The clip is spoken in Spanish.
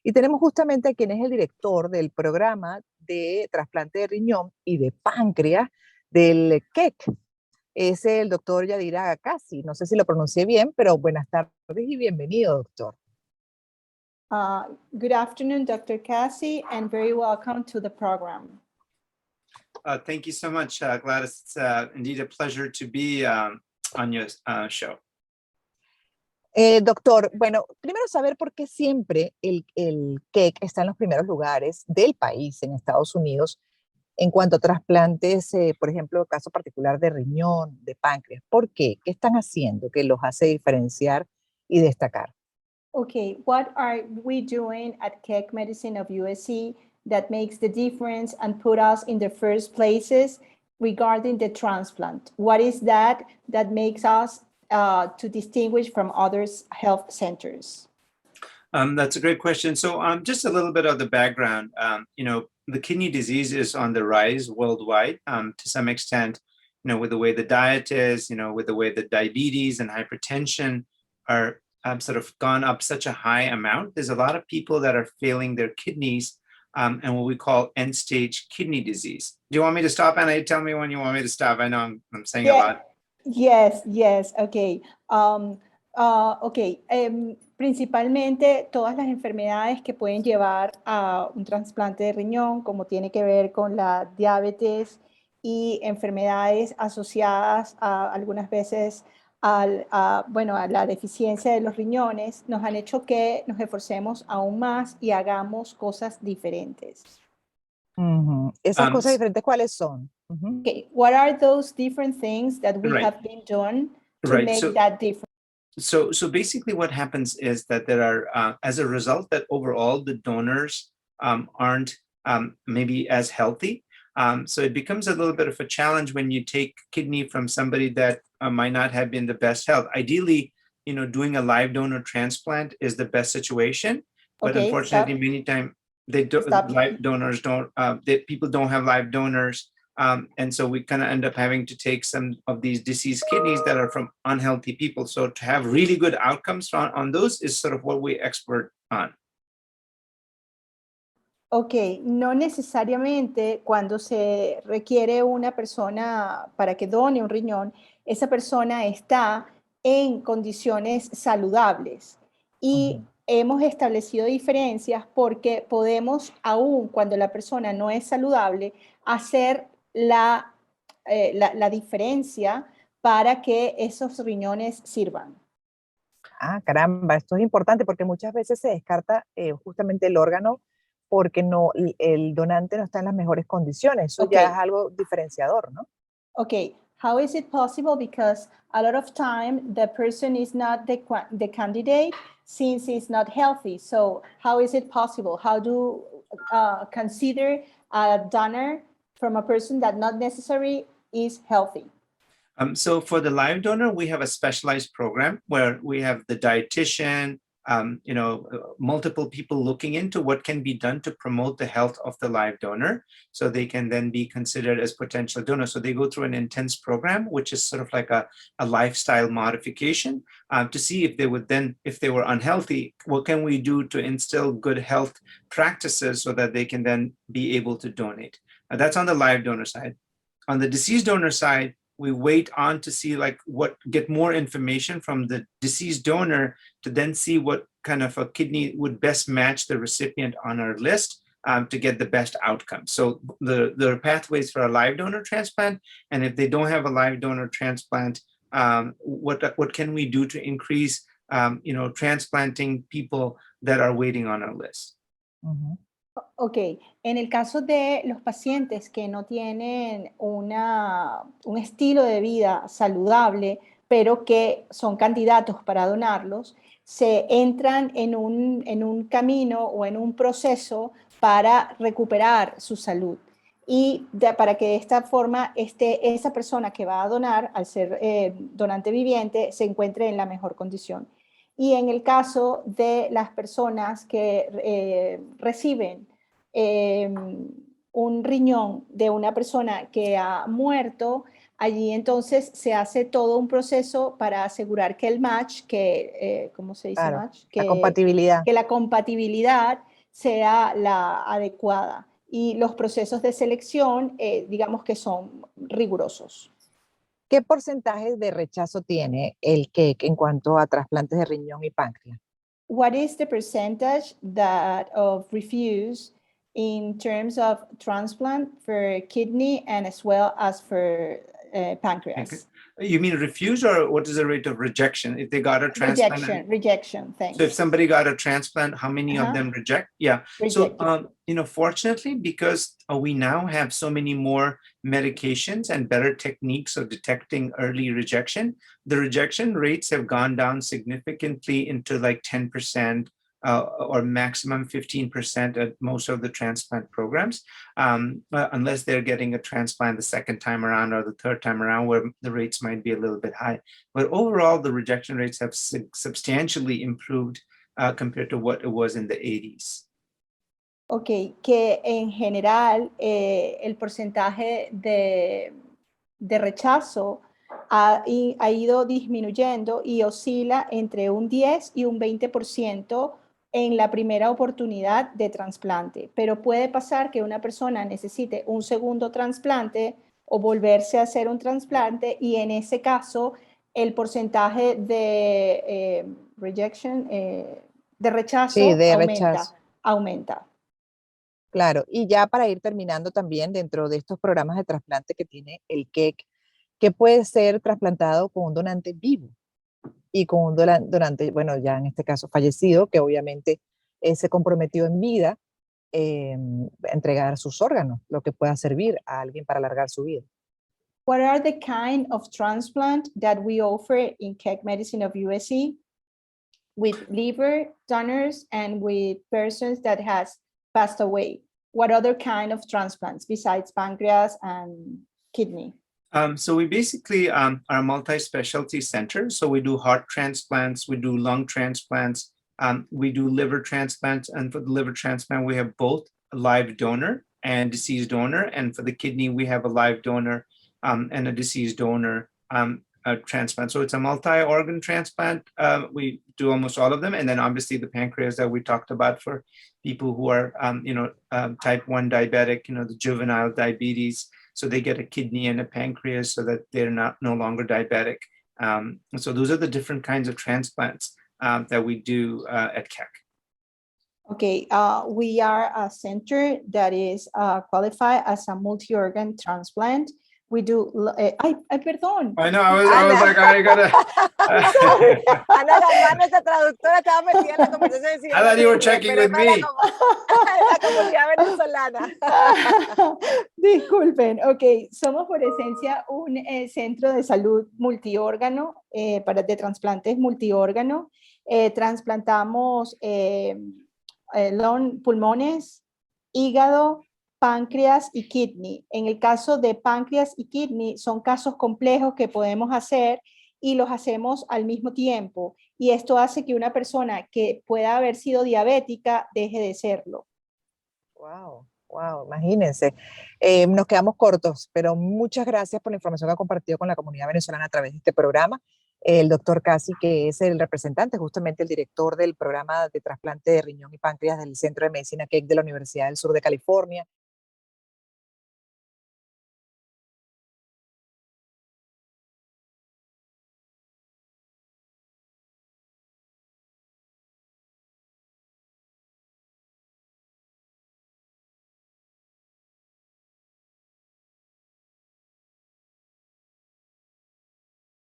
Y tenemos justamente a quien es el director del programa de trasplante de riñón y de páncreas del Keck. Es el doctor Yasir Qazi. No sé si lo pronuncié bien, pero buenas tardes y bienvenido, doctor. Good afternoon, Dr. Qazi, and very welcome to the program. Thank you so much, Gladys. It's indeed a pleasure to be on your show. Doctor, bueno, primero saber por qué siempre el Keck está en los primeros lugares del país, en Estados Unidos, en cuanto a trasplantes, por ejemplo, el caso particular de riñón, de páncreas. ¿Por qué? ¿Qué están haciendo que los hace diferenciar y destacar? Okay, what are we doing at Keck Medicine of USC that makes the difference and put us in the first places regarding the transplant? What is that makes us to distinguish from other health centers? That's a great question. So just a little bit of the background. The kidney disease is on the rise worldwide to some extent, with the way the diet is, with the way the diabetes and hypertension are sort of gone up such a high amount. There's a lot of people that are failing their kidneys and what we call end-stage kidney disease. Do you want me to stop, Anna? Tell me when you want me to stop. I know I'm saying a lot. Yes, okay. Principalmente todas las enfermedades que pueden llevar a un trasplante de riñón, como tiene que ver con la diabetes y enfermedades asociadas a algunas veces a la deficiencia de los riñones, nos han hecho que nos esforcemos aún más y hagamos cosas diferentes. ¿Esas cosas diferentes cuáles son? Okay, what are those different things that we have been done to make that difference? So basically what happens is that there are, as a result, that overall the donors aren't maybe as healthy. So it becomes a little bit of a challenge when you take kidney from somebody that might not have been the best health. Ideally, doing a live donor transplant is the best situation. But unfortunately, many times live donors don't, people don't have live donors. And so we kind of end up having to take some of these deceased kidneys that are from unhealthy people. So to have really good outcomes on those is sort of what we expert on. Ok, no necesariamente cuando se requiere una persona para que done un riñón, esa persona está en condiciones saludables. Y hemos establecido diferencias porque podemos, aún cuando la persona no es saludable, hacer la diferencia para que esos riñones sirvan. Ah, caramba, esto es importante porque muchas veces se descarta justamente el órgano porque el donante no está en las mejores condiciones. Eso ya es algo diferenciador, ¿no? Okay, how is it possible? Because a lot of time the person is not the candidate since it's not healthy. So how is it possible? How do consider a donor from a person that not necessarily is healthy? So for the live donor, we have a specialized program where we have the dietitian, multiple people looking into what can be done to promote the health of the live donor so they can then be considered as potential donors. So they go through an intense program, which is sort of like a lifestyle modification to see if they were unhealthy, what can we do to instill good health practices so that they can then be able to donate. That's on the live donor side. On the deceased donor side, we wait on to see get more information from the deceased donor to then see what kind of a kidney would best match the recipient on our list to get the best outcome. So there are pathways for a live donor transplant, and if they don't have a live donor transplant, what can we do to increase transplanting people that are waiting on our list? Ok, en el caso de los pacientes que no tienen un estilo de vida saludable, pero que son candidatos para donarlos, se entran en un camino o en un proceso para recuperar su salud. Y para que de esta forma esa persona que va a donar, al ser donante viviente, se encuentre en la mejor condición. Y en el caso de las personas que reciben un riñón de una persona que ha muerto, allí entonces se hace todo un proceso para asegurar que el match, ¿cómo se dice match? La compatibilidad. Que la compatibilidad sea la adecuada. Y los procesos de selección, digamos que son rigurosos. ¿Qué porcentaje de rechazo tiene el Keck en cuanto a trasplantes de riñón y páncreas? What is the percentage of refuse in terms of transplant for kidney and as well as for pancreas? Okay. You mean refuse, or what is the rate of rejection if they got a transplant? Rejection, thanks. So if somebody got a transplant, how many of them reject? Yeah. Rejected. So, fortunately, because we now have so many more medications and better techniques of detecting early rejection, the rejection rates have gone down significantly into like 10%, or maximum 15% at most of the transplant programs, unless they're getting a transplant the second time around or the third time around, where the rates might be a little bit high. But overall, the rejection rates have substantially improved compared to what it was in the 80s. Ok, que en general el porcentaje de rechazo ha ido disminuyendo y oscila entre un 10 y un 20% en la primera oportunidad de trasplante, pero puede pasar que una persona necesite un segundo trasplante o volverse a hacer un trasplante, y en ese caso el porcentaje de de rechazo, Sí, de rechazo. aumenta. Claro, y ya para ir terminando también dentro de estos programas de trasplante que tiene el Keck, que puede ser trasplantado con un donante vivo y con un donante, bueno, ya en este caso fallecido, que obviamente se comprometió en vida a entregar sus órganos, lo que pueda servir a alguien para alargar su vida. What are the kind of transplant that we offer in Keck Medicine of USC with liver donors and with persons that has passed away? What other kind of transplants besides pancreas and kidney? So we basically are a multi-specialty center. So we do heart transplants, we do lung transplants, we do liver transplants. And for the liver transplant, we have both a live donor and deceased donor. And for the kidney, we have a live donor and a deceased donor transplant. So it's a multi-organ transplant. We do almost all of them. And then obviously the pancreas that we talked about for people who are, type 1 diabetic, the juvenile diabetes. So they get a kidney and a pancreas so that they're no longer diabetic. So those are the different kinds of transplants that we do at Keck. Okay, we are a center that is qualified as a multi-organ transplant. We do, perdón. I know, I was like, I gotta. Ana Galván, nuestra traductora, estaba metida en la conversación. I thought you were checking with me. La comunidad venezolana. Disculpen, ok, somos por esencia un centro de salud multiórgano, de trasplantes multiórgano. Trasplantamos pulmones, hígado, páncreas y kidney. En el caso de páncreas y kidney son casos complejos que podemos hacer y los hacemos al mismo tiempo. Y esto hace que una persona que pueda haber sido diabética deje de serlo. Wow, imagínense. Nos quedamos cortos, pero muchas gracias por la información que ha compartido con la comunidad venezolana a través de este programa. El doctor Qazi, que es el representante, justamente el director del programa de trasplante de riñón y páncreas del Centro de Medicina Keck de la Universidad del Sur de California,